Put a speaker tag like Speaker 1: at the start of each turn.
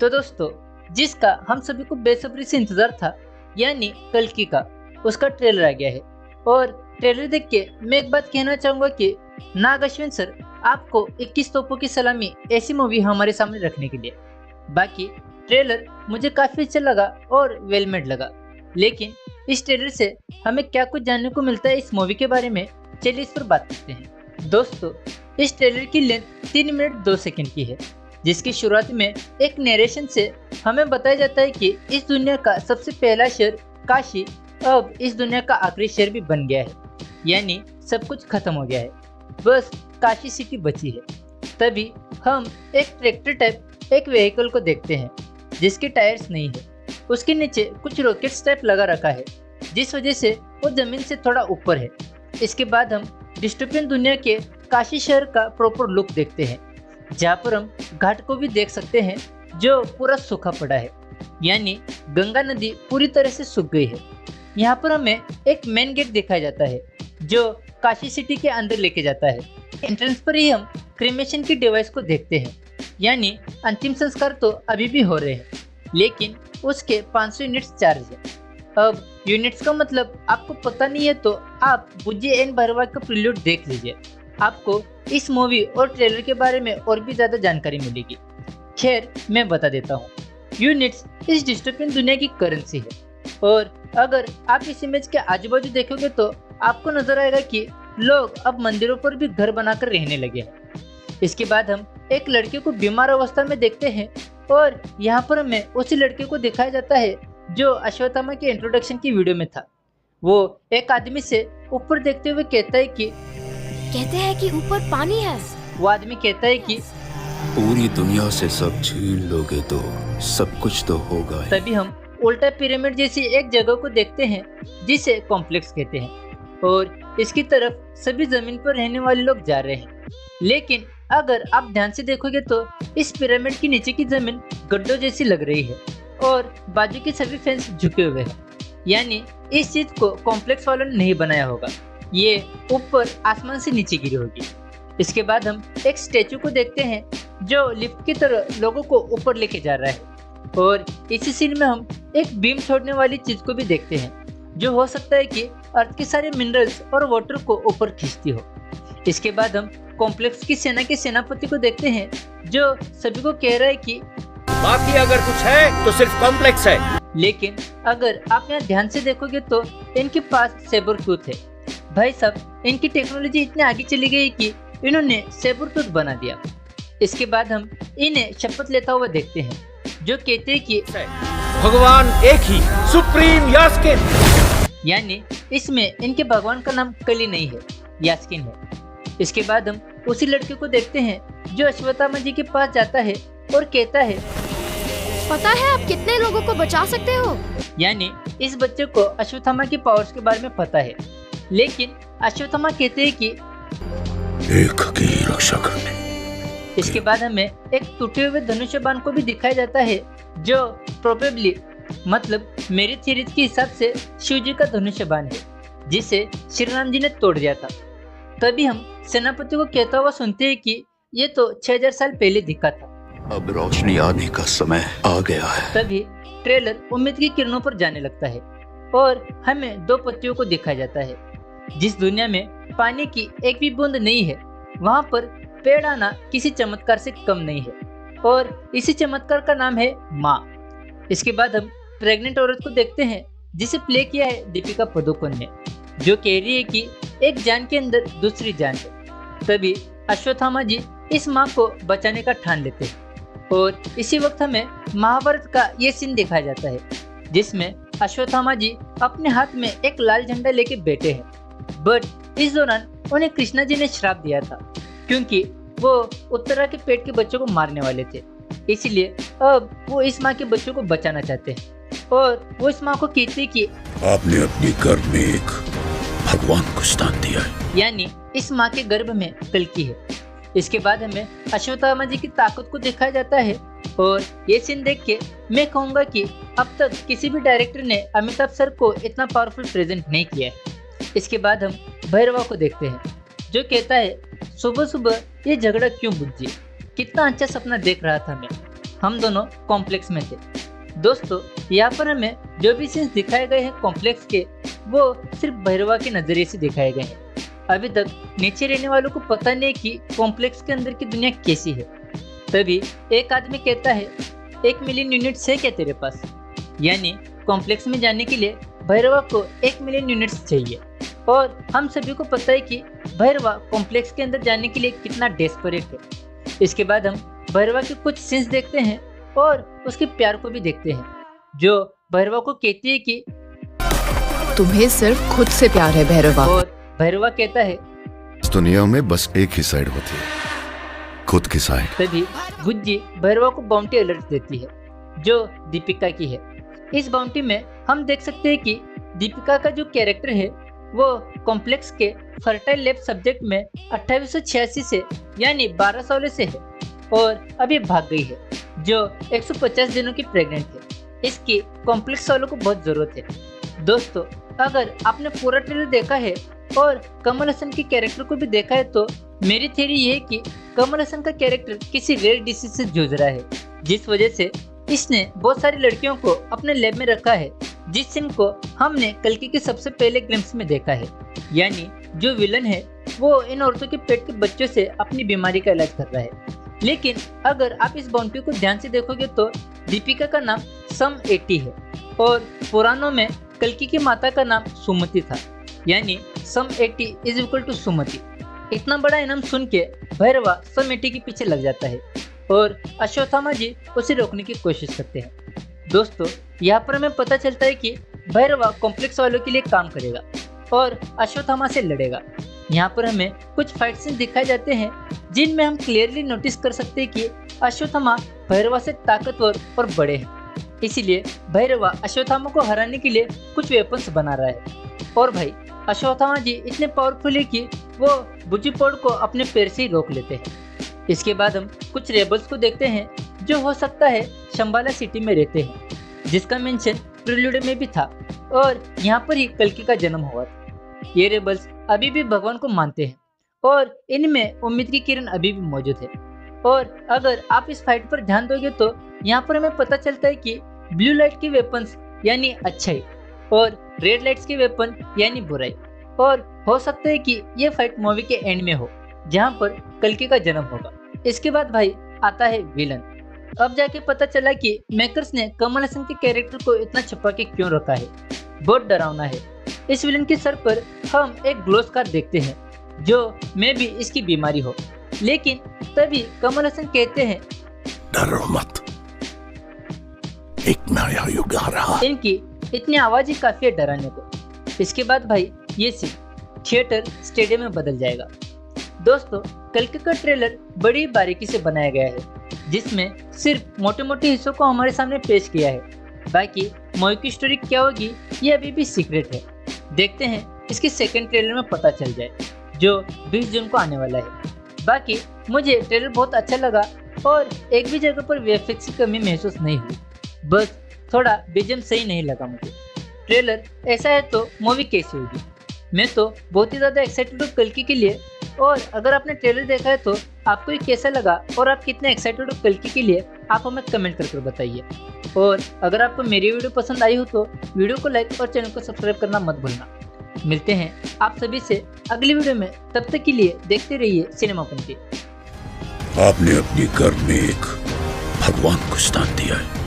Speaker 1: तो दोस्तों, जिसका हम सभी को बेसब्री से इंतजार था, यानी कल्कि का, उसका ट्रेलर आ गया है। और ट्रेलर देख के मैं एक बात कहना चाहूंगा कि नाग अश्विन सर, आपको 21 तोपों की सलामी ऐसी मूवी हमारे सामने रखने के लिए। बाकी ट्रेलर मुझे काफी अच्छा लगा और वेल मेड लगा, लेकिन इस ट्रेलर से हमें क्या कुछ जानने को मिलता है इस मूवी के बारे में, चलिए इस पर बात करते हैं। दोस्तों, इस ट्रेलर की लेंथ 3 मिनट 2 सेकंड की है, जिसकी शुरुआत में एक नरेशन से हमें बताया जाता है कि इस दुनिया का सबसे पहला शहर काशी अब इस दुनिया का आखिरी शहर भी बन गया है, यानी सब कुछ खत्म हो गया है, बस काशी सिटी बची है। तभी हम एक ट्रैक्टर टाइप एक व्हीकल को देखते हैं जिसके टायर्स नहीं है, उसके नीचे कुछ रॉकेट्स टाइप लगा रखा है, जिस वजह से वो जमीन से थोड़ा ऊपर है। इसके बाद हम डिस्टोपियन दुनिया के काशी शहर का प्रॉपर लुक देखते हैं, जहाँ पर हम घाट को भी देख सकते हैं जो पूरा सूखा पड़ा है, यानी गंगा नदी पूरी तरह से सूख गई है। यहाँ पर हमें एक मेन गेट दिखाया जाता है जो काशी सिटी के अंदर लेके जाता है। एंट्रेंस पर ही हम क्रीमेशन की डिवाइस को देखते हैं, यानी अंतिम संस्कार तो अभी भी हो रहे हैं, लेकिन उसके 500 यूनिट्स चार्ज है। अब यूनिट्स का मतलब आपको पता नहीं है तो आप बुझे एन भरवा का प्रील्यूड देख लीजिए, आपको इस मूवी और ट्रेलर के बारे में और भी ज्यादा जानकारी मिलेगी। खैर, मैं बता देता हूँ, यूनिट्स इस डिस्टोपियन दुनिया की करेंसी है, और अगर आप इस इमेज के आजू बाजू देखोगे तो आपको नजर आएगा कि लोग अब मंदिरों पर भी घर बनाकर रहने लगे हैं। इसके बाद हम एक लड़के को बीमार अवस्था में देखते हैं, और यहाँ पर हमें उसी लड़के को दिखाया जाता है जो अश्वत्थामा के इंट्रोडक्शन की वीडियो में था। वो एक आदमी से ऊपर देखते हुए कहता है कि ऊपर पानी है। वो आदमी कहता है कि
Speaker 2: पूरी दुनिया से सब छीन लोगे तो सब कुछ तो होगा।
Speaker 1: तभी हम उल्टा पिरामिड जैसी एक जगह को देखते हैं जिसे कॉम्प्लेक्स कहते हैं, और इसकी तरफ सभी जमीन पर रहने वाले लोग जा रहे हैं। लेकिन अगर आप ध्यान से देखोगे तो इस पिरामिड के नीचे की जमीन गड्ढों जैसी लग रही है, और बाजू के सभी फेंस झुके हुए हैं, यानी इस चीज को कॉम्प्लेक्स वालों ने नहीं बनाया होगा, ये ऊपर आसमान से नीचे गिरी होगी। इसके बाद हम एक स्टेचू को देखते हैं जो लिफ्ट की तरह लोगों को ऊपर लेके जा रहा है, और इसी सीन में हम एक बीम छोड़ने वाली चीज को भी देखते हैं जो हो सकता है कि अर्थ के सारे मिनरल्स और वाटर को ऊपर खींचती हो। इसके बाद हम कॉम्प्लेक्स की सेना के सेनापति को देखते हैं जो सभी को कह रहा है कि
Speaker 3: बाकी अगर कुछ है तो सिर्फ कॉम्प्लेक्स है।
Speaker 1: लेकिन अगर आप यहाँ ध्यान से देखोगे तो इनके पास सेबर टूथ है। भाई साहब, इनकी टेक्नोलॉजी इतनी आगे चली गई कि इन्होंने सेबर टूथ बना दिया। इसके बाद हम इन्हें शपथ लेता हुआ देखते हैं जो कहते हैं कि
Speaker 3: भगवान एक ही, सुप्रीम यास्किन,
Speaker 1: यानी इसमें इनके भगवान का नाम कली नहीं है, यास्किन है। इसके बाद हम उसी लड़के को देखते हैं जो अश्वत्थामा जी के पास जाता है और कहता है,
Speaker 4: पता है आप कितने लोगों को बचा सकते हो?
Speaker 1: यानी इस बच्चे को अश्वत्थामा की पावर्स के बारे में पता है, लेकिन अश्वत्थामा कहते हैं कि
Speaker 2: एक की रक्षा करने।
Speaker 1: इसके बाद हमें एक टूटे हुए धनुष्य बाण को भी दिखाया जाता है जो प्रोबेबली, मतलब मेरी थ्योरीज के हिसाब से शिव जी का धनुष्य बाण है, जिसे श्री राम जी ने तोड़ दिया था। तभी हम सेनापति को कहता हुआ सुनते हैं कि ये तो 6000 साल पहले दिखा था,
Speaker 2: अब रोशनी आने का समय आ गया है।
Speaker 1: तभी ट्रेलर उम्मीद की किरणों पर जाने लगता है, और हमें 2 पत्तियों को दिखाया जाता है। जिस दुनिया में पानी की एक भी बूंद नहीं है, वहाँ पर पेड़ आना किसी चमत्कार से कम नहीं है, और इसी चमत्कार का नाम है माँ। इसके बाद हम प्रेग्नेंट औरत को देखते हैं जिसे प्ले किया है दीपिका पादुकोण ने, जो कह रही है कि एक जान के अंदर दूसरी जान है। तभी अश्वत्थामा जी इस माँ को बचाने का ठान लेते हैं, और इसी वक्त हमें महाभारत का ये सीन दिखाया जाता है जिसमें अश्वत्थामा जी अपने हाथ में एक लाल झंडा लेके बैठे हैं। बट इस दौरान उन्हें कृष्णा जी ने श्राप दिया था, क्योंकि वो उत्तरा के पेट के बच्चों को मारने वाले थे, इसलिए अब वो इस माँ के बच्चों को बचाना चाहते हैं, और वो इस माँ को कहते हैं कि
Speaker 2: आपने अपने गर्भ में एक भगवान को स्थान दिया है,
Speaker 1: यानी इस माँ के गर्भ में कल्कि है। इसके बाद हमें अश्वत्थामा जी की ताकत को दिखाया जाता है, और ये सीन देख के मैं कहूँगा कि अब तक किसी भी डायरेक्टर ने अमिताभ सर को इतना पावरफुल प्रेजेंट नहीं किया है। इसके बाद हम भैरवा को देखते हैं जो कहता है, सुबह सुबह ये झगड़ा क्यों बुझी, कितना अच्छा सपना देख रहा था मैं। हम दोनों कॉम्प्लेक्स में थे। दोस्तों, यहाँ पर हमें जो भी सीन्स दिखाए गए हैं कॉम्प्लेक्स के, वो सिर्फ भैरवा के नजरिए से दिखाए गए हैं। अभी तक नीचे रहने वालों को पता नहीं कि कॉम्प्लेक्स के अंदर की दुनिया कैसी है। तभी एक आदमी कहता है, 1 मिलियन यूनिट्स है क्या तेरे पास? यानी कॉम्प्लेक्स में जाने के लिए भैरवा को 1 मिलियन यूनिट्स चाहिए। और हम सभी को पता है कि भैरवा कॉम्प्लेक्स के अंदर जाने के लिए कितना डेस्परेट है। इसके बाद हम भैरवा के कुछ सीन्स देखते हैं और उसके प्यार को भी देखते हैं, जो भैरवा को कहती है कि
Speaker 5: तुम्हें सिर्फ खुद से प्यार है भैरवा।
Speaker 1: और भैरवा कहता है,
Speaker 2: इस दुनिया में बस एक ही साइड होती है, खुद की साइड।
Speaker 1: तभी गुज्जी भैरवा को बाउंटी अलर्ट देती है, जो दीपिका की है। इस बाउंटी में हम देख सकते हैं कि दीपिका का जो कैरेक्टर है वो कॉम्प्लेक्स के फर्टाइल लैब सब्जेक्ट में 2886 से यानी 12 सालों से है और अभी भाग गई है, जो 150 दिनों की प्रेग्नेंट है। इसकी कॉम्प्लेक्स वालों को बहुत जरूरत है। दोस्तों, अगर आपने पूरा ट्रेलर देखा है और कमल हसन के कैरेक्टर को भी देखा है तो मेरी थ्योरी ये है कि कमल हसन का कैरेक्टर किसी रेयर डिसीज से जूझ रहा है, जिस वजह से इसने बहुत सारी लड़कियों को अपने लैब में रखा है, जिस सीन को हमने कल्कि के सबसे पहले ग्लिम्स में देखा है। यानी जो विलन है वो इन औरतों के पेट के बच्चों से अपनी बीमारी का इलाज कर रहा है। लेकिन अगर आप इस बाउंड्री को ध्यान से देखोगे तो दीपिका का नाम सम 80 है और पुराणों में कल्कि की माता का नाम सुमति था, यानी सम 80 इज इक्वल टू सुमति। इतना बड़ा इनाम सुन के भैरवा सम 80 के पीछे लग जाता है और अश्वत्थामा जी उसे रोकने की कोशिश करते हैं। दोस्तों, यहाँ पर हमें पता चलता है कि भैरवा कॉम्प्लेक्स वालों के लिए काम करेगा और अश्वत्थामा से लड़ेगा। यहाँ पर हमें कुछ फाइट सीन दिखाए जाते हैं जिनमें हम क्लियरली नोटिस कर सकते हैं कि अश्वत्थामा भैरवा से ताकतवर और बड़े हैं। इसीलिए भैरवा अश्वत्थामा को हराने के लिए कुछ वेपन्स बना रहा है। और भाई, अश्वत्थामा जी इतने पावरफुल है कि वो बुजीपोड़ को अपने पैर से ही रोक लेते हैं। इसके बाद हम कुछ रेबल्स को देखते हैं जो हो सकता है शंबाला सिटी में रहते हैं, जिसका मेंशन प्रिल्यूड में भी था और यहाँ पर ही कल्कि का जन्म हुआ था। ये रेबल्स अभी भी भगवान को मानते हैं और इनमें उम्मीद की किरण अभी भी मौजूद है। और अगर आप इस फाइट पर ध्यान दोगे तो यहाँ पर हमें पता चलता है कि ब्लू लाइट की वेपन्स यानी अच्छाई और रेड लाइट्स के वेपन यानी बुराई। और हो सकता है कि ये फाइट मूवी के एंड में हो, जहाँ पर कल्कि का जन्म होगा। इसके बाद भाई आता है विलन। अब जाके पता चला कि मेकर्स ने कमल हसन के कैरेक्टर को इतना छुपा के क्यों रखा है। बहुत डरावना है। इस विलन के सर पर हम एक ग्लो स्कार देखते हैं, जो मे भी इसकी बीमारी हो। लेकिन तभी कमल हसन कहते हैं,
Speaker 2: डरो मत, एक नया युग आ रहा।
Speaker 1: इनकी इतनी आवाज ही काफी है डराने को। इसके बाद भाई ये सीन थिएटर स्टेडियम में बदल जाएगा। दोस्तों, कल्कि का ट्रेलर बड़ी बारीकी से बनाया गया है, जिसमें सिर्फ मोटे मोटे हिस्सों को हमारे सामने पेश किया है। बाकी मूवी की स्टोरी क्या होगी ये अभी भी सीक्रेट है। देखते हैं इसके सेकंड ट्रेलर में पता चल जाए, जो 20 जून को आने वाला है। बाकी मुझे ट्रेलर बहुत अच्छा लगा और एक भी जगह पर वीएफएक्स की कमी महसूस नहीं हुई। बस थोड़ा बीजीएम सही नहीं लगा मुझे। ट्रेलर ऐसा है तो मूवी कैसी होगी? मैं तो बहुत ही ज़्यादा एक्साइटेड हूँ कल्कि के लिए। और अगर आपने ट्रेलर देखा है तो आपको ये कैसा लगा और आप कितने एक्साइटेड हो कल्कि के लिए, आप हमें कमेंट करके बताइए। और अगर आपको मेरी वीडियो पसंद आई हो तो वीडियो को लाइक और चैनल को सब्सक्राइब करना मत भूलना। मिलते हैं आप सभी से अगली वीडियो में, तब तक के लिए देखते रहिए सिनेमा पंक्ति।
Speaker 2: आपने अपनी घर में एक भगवान को स्थान दिया है।